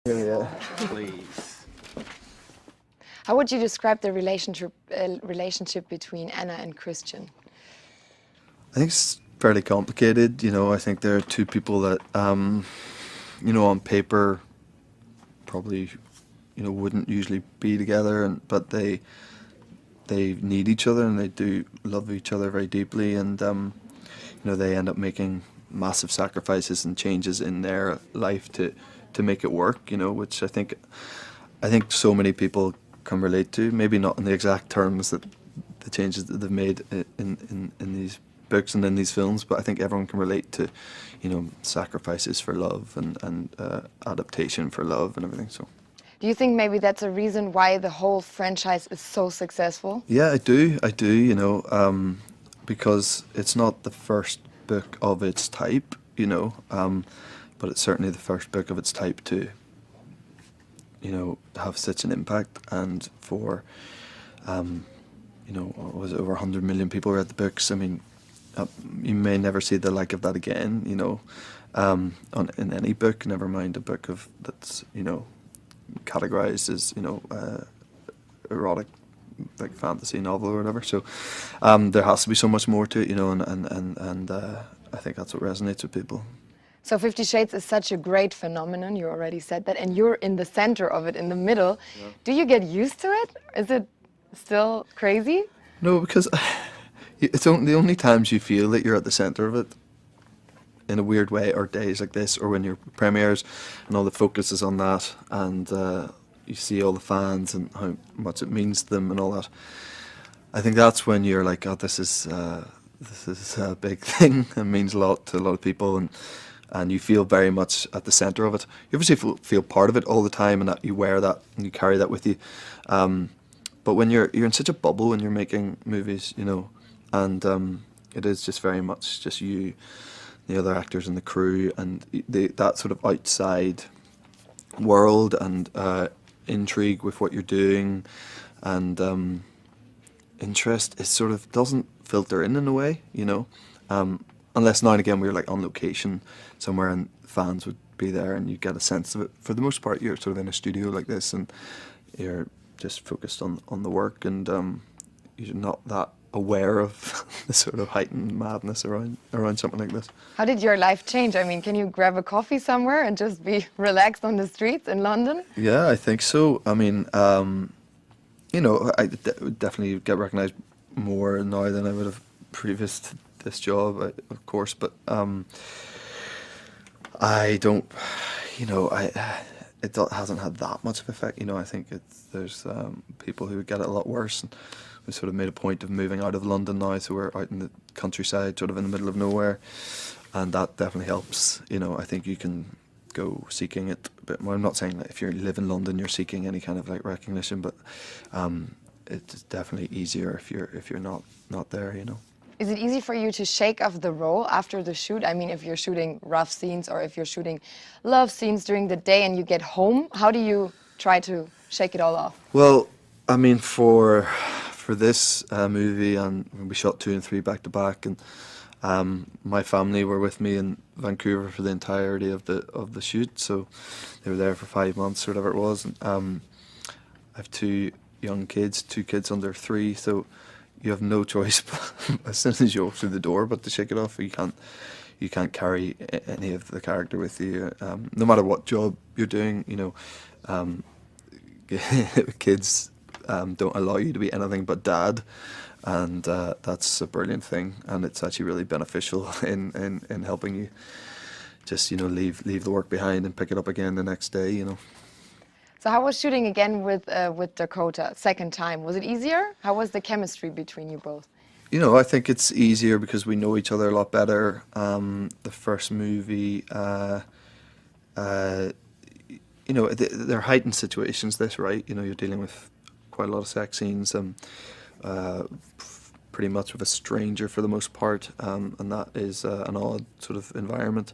Yeah. Please. How would you describe the relationship between Anna and Christian? I think it's fairly complicated. I think there are two people that, on paper, probably, wouldn't usually be together, but they need each other and they do love each other very deeply, and they end up making massive sacrifices and changes in their life to make it work. Which I think so many people can relate to. Maybe not in the exact terms that the changes that they've made in these books and in these films, but I think everyone can relate to, sacrifices for love and adaptation for love and everything. So. Do you think maybe that's a reason why the whole franchise is so successful? Yeah, I do. Because it's not the first book of its type, but it's certainly the first book of its type to, have such an impact, and for, was it over 100 million people read the books? I mean, you may never see the like of that again, in any book, never mind a book that's, categorized as, erotic, like fantasy novel or whatever. So there has to be so much more to it, and I think that's what resonates with people. So 50 Shades is such a great phenomenon, you already said that, and you're in the center of it, in the middle. Yeah. Do you get used to it? Is it still crazy? No, because it's the only times you feel that you're at the center of it in a weird way are days like this, or when your premieres and all the focus is on that, and you see all the fans and how much it means to them and all that. I think that's when you're like, oh, this is a big thing. It means a lot to a lot of people, and you feel very much at the center of it. You obviously feel part of it all the time, and that you wear that and you carry that with you. But when you're in such a bubble when you're making movies, and it is just very much just you, the other actors and the crew, and that sort of outside world and intrigue with what you're doing, and interest, it sort of doesn't filter in a way, unless now and again we're like on location somewhere and fans would be there and you get a sense of it. For the most part, you're sort of in a studio like this and you're just focused on the work, and you're not that aware of the sort of heightened madness around something like this. How did your life change? I mean, can you grab a coffee somewhere and just be relaxed on the streets in London? Yeah, I think so. I mean, I definitely get recognised more now than I would have previous to this job, of course, but I don't, it hasn't had that much of effect. I think there's people who get it a lot worse, and we sort of made a point of moving out of London now, so we're out in the countryside, sort of in the middle of nowhere, and that definitely helps. I think you can go seeking it a bit more. I'm not saying that if you live in London you're seeking any kind of like recognition, but it's definitely easier if you're not there. Is it easy for you to shake off the role after the shoot? I mean, if you're shooting rough scenes or if you're shooting love scenes during the day and you get home, how do you try to shake it all off? Well, I mean, for this movie, and we shot 2 and 3 back to back, and my family were with me in Vancouver for the entirety of the shoot, so they were there for 5 months or whatever it was. And I have 2 young kids, 2 kids under 3, so you have no choice as soon as you walk through the door but to shake it off. You can't carry any of the character with you, no matter what job you're doing. Kids don't allow you to be anything but dad, and that's a brilliant thing, and it's actually really beneficial in helping you just leave the work behind and pick it up again the next day. So how was shooting again with Dakota, second time? Was it easier? How was the chemistry between you both? I think it's easier because we know each other a lot better. The first movie, they're heightened situations, this, right? You're dealing with quite a lot of sex scenes, pretty much with a stranger for the most part, and that is an odd sort of environment.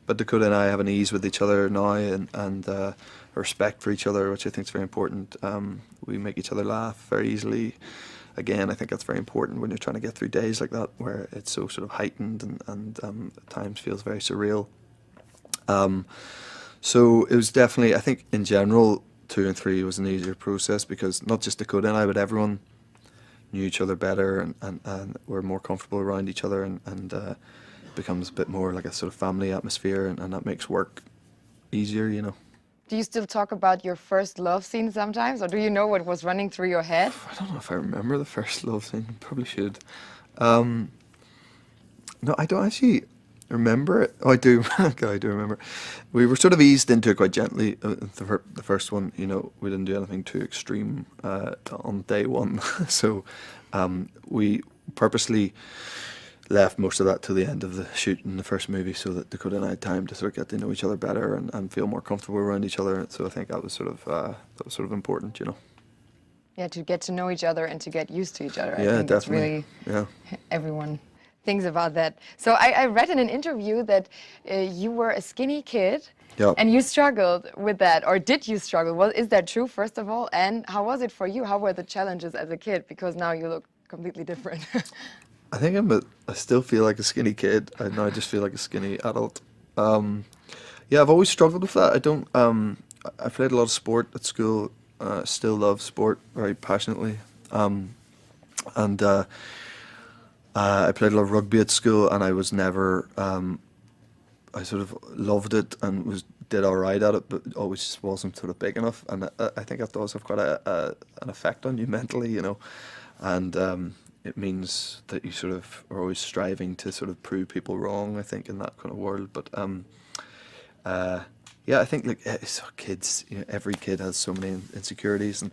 But Dakota and I have an ease with each other now, and a respect for each other, which I think is very important. We make each other laugh very easily. Again, I think that's very important when you're trying to get through days like that, where it's so sort of heightened and at times feels very surreal. So it was definitely, I think in general, 2 and 3 was an easier process because not just Dakota and I, but everyone knew each other better and were more comfortable around each other and becomes a bit more like a sort of family atmosphere and that makes work easier, you know. Do you still talk about your first love scene sometimes, or do you know what was running through your head? I don't know if I remember the first love scene. Probably should. Um, no, I don't actually remember it. Oh, I do. Okay, I do remember. We were sort of eased into it quite gently. The first one, you know, we didn't do anything too extreme on day one. So we purposely left most of that to the end of the shoot in the first movie so that Dakota and I had time to sort of get to know each other better and feel more comfortable around each other. So I think that was sort of important, you know. Yeah, to get to know each other and to get used to each other. I Yeah, think that's definitely. really Yeah. everyone thinks about that. So I read in an interview that you were a skinny kid Yeah. and you struggled with that, or did you struggle? Well, is that true, first of all? And how was it for you? How were the challenges as a kid? Because now you look completely different. I think I still feel like a skinny kid. I now just feel like a skinny adult. Yeah, I've always struggled with that. I don't. I played a lot of sport at school. Still love sport very passionately. And I played a lot of rugby at school, and I was never. I sort of loved it and did all right at it, but always just wasn't sort of big enough. And I think that does have quite an effect on you mentally, you know. And it means that you sort of are always striving to sort of prove people wrong, I think, in that kind of world. But yeah, I think like so kids, you know, every kid has so many insecurities, and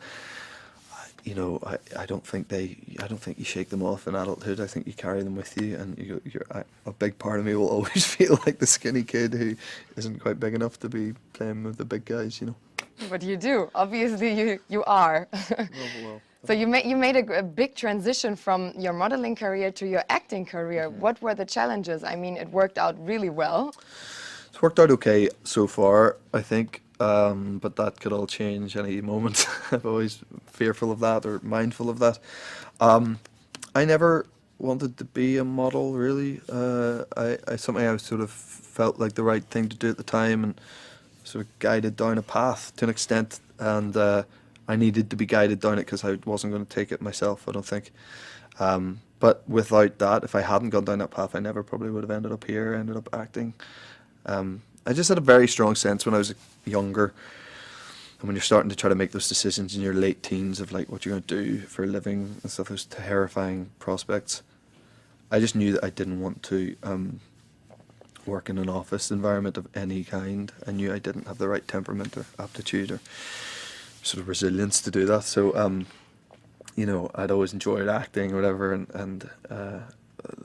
you know, I don't think you shake them off in adulthood. I think you carry them with you, and a big part of me will always feel like the skinny kid who isn't quite big enough to be playing with the big guys, you know. But you do. Obviously, you are. Well. So you made a big transition from your modeling career to your acting career. What were the challenges? I mean, it worked out really well. It's worked out okay so far, I think, but that could all change any moment. I'm always fearful of that or mindful of that. I never wanted to be a model, really. Something I sort of felt like the right thing to do at the time and sort of guided down a path to an extent, and I needed to be guided down it because I wasn't going to take it myself, I don't think. But without that, if I hadn't gone down that path, I never probably would have ended up here, ended up acting. I just had a very strong sense when I was younger, and when you're starting to try to make those decisions in your late teens of like what you're going to do for a living and stuff, those terrifying prospects. I just knew that I didn't want to work in an office environment of any kind. I knew I didn't have the right temperament or aptitude or sort of resilience to do that. So, you know, I'd always enjoyed acting or whatever, and the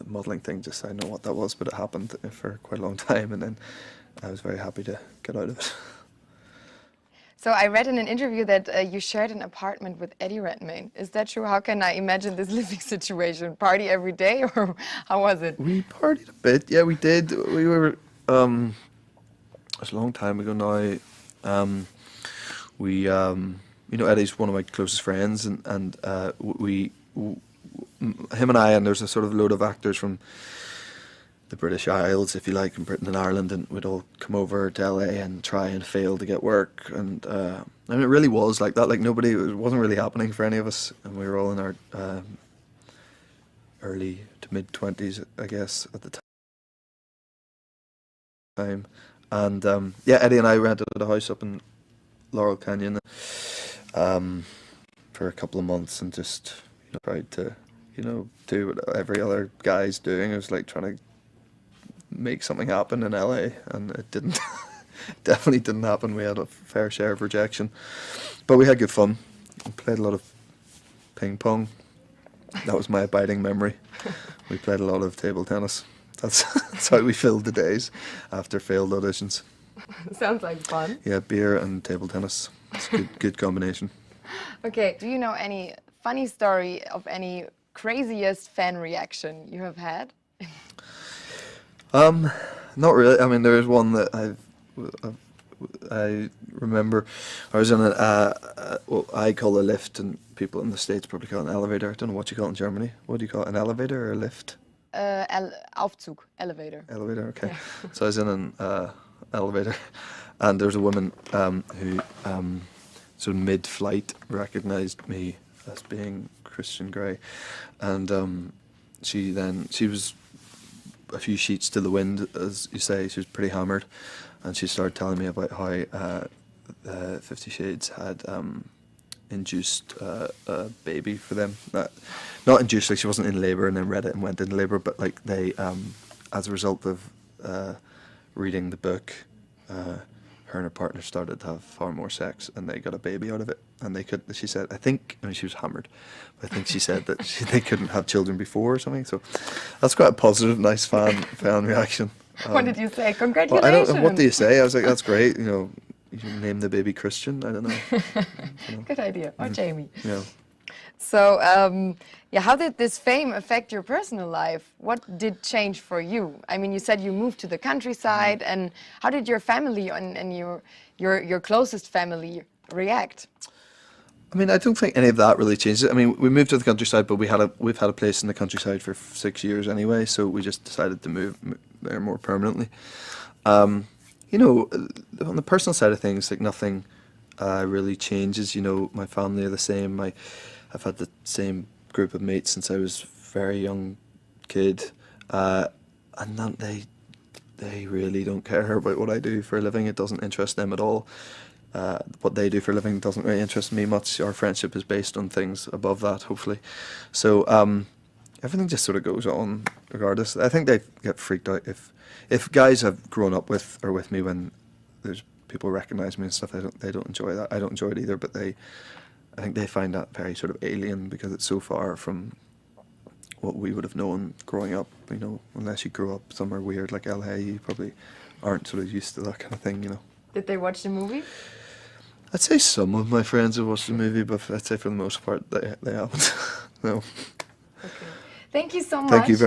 modelling thing, just I know what that was, but it happened for quite a long time, and then I was very happy to get out of it. So I read in an interview that you shared an apartment with Eddie Redmayne. Is that true? How can I imagine this living situation? Party every day, or how was it? We partied a bit, yeah, we did. We were, it was a long time ago now. You know, Eddie's one of my closest friends, and him and I, and there's a sort of load of actors from the British Isles, if you like, in Britain and Ireland, and we'd all come over to LA and try and fail to get work, and I mean, it really was like that. Like it wasn't really happening for any of us, and we were all in our early to mid 20s, I guess, at the time. And yeah, Eddie and I rented a house up in Laurel Canyon for a couple of months, and just tried to do what every other guy's doing. It was like trying to make something happen in LA, and it didn't. Definitely didn't happen. We had a fair share of rejection, but we had good fun. We played a lot of ping pong. That was my abiding memory. We played a lot of table tennis. That's how we filled the days after failed auditions. Sounds like fun. Yeah, beer and table tennis. It's a good combination. Okay, do you know any funny story of any craziest fan reaction you have had? Not really. I mean, there is one that I remember. I was in what I call a lift, and people in the States probably call it an elevator. I don't know what you call it in Germany. What do you call it, an elevator or a lift? Aufzug, elevator. Elevator, okay. Yeah. So I was in an elevator, And there was a woman who, sort of mid-flight, recognised me as being Christian Grey, and she was a few sheets to the wind, as you say. She was pretty hammered, and she started telling me about how 50 Shades had induced a baby for them. Not induced, like she wasn't in labour and then read it and went into labour, but like they, as a result of reading the book, her and her partner started to have far more sex, and they got a baby out of it. And they could, she said, I mean, she was hammered, but I think she said that they couldn't have children before or something. So that's quite a positive, nice fan reaction. What did you say? Well, Congratulations. I don't know, what do you say? I was like, that's great, you know, you should name the baby Christian. I don't know. Good idea. Or Jamie. Yeah. So, yeah, how did this fame affect your personal life? What did change for you? I mean, you said you moved to the countryside, and how did your family and your closest family react? I mean, I don't think any of that really changed it. I mean, we moved to the countryside, but we've had a place in the countryside for 6 years anyway, so we just decided to move there more permanently. You know, on the personal side of things, like nothing really changes. You know, my family are the same. I've had the same group of mates since I was a very young kid, and that they really don't care about what I do for a living. It doesn't interest them at all. What they do for a living doesn't really interest me much. Our friendship is based on things above that, hopefully. So everything just sort of goes on regardless. I think they get freaked out if guys have grown up with me when there's people recognise me and stuff. They don't enjoy that. I don't enjoy it either. But I think they find that very sort of alien because it's so far from what we would have known growing up. You know, unless you grew up somewhere weird like LA, you probably aren't sort of used to that kind of thing. You know. Did they watch the movie? I'd say some of my friends have watched the movie, but I'd say for the most part they haven't. No. Okay. Thank you so much. Thank you very much.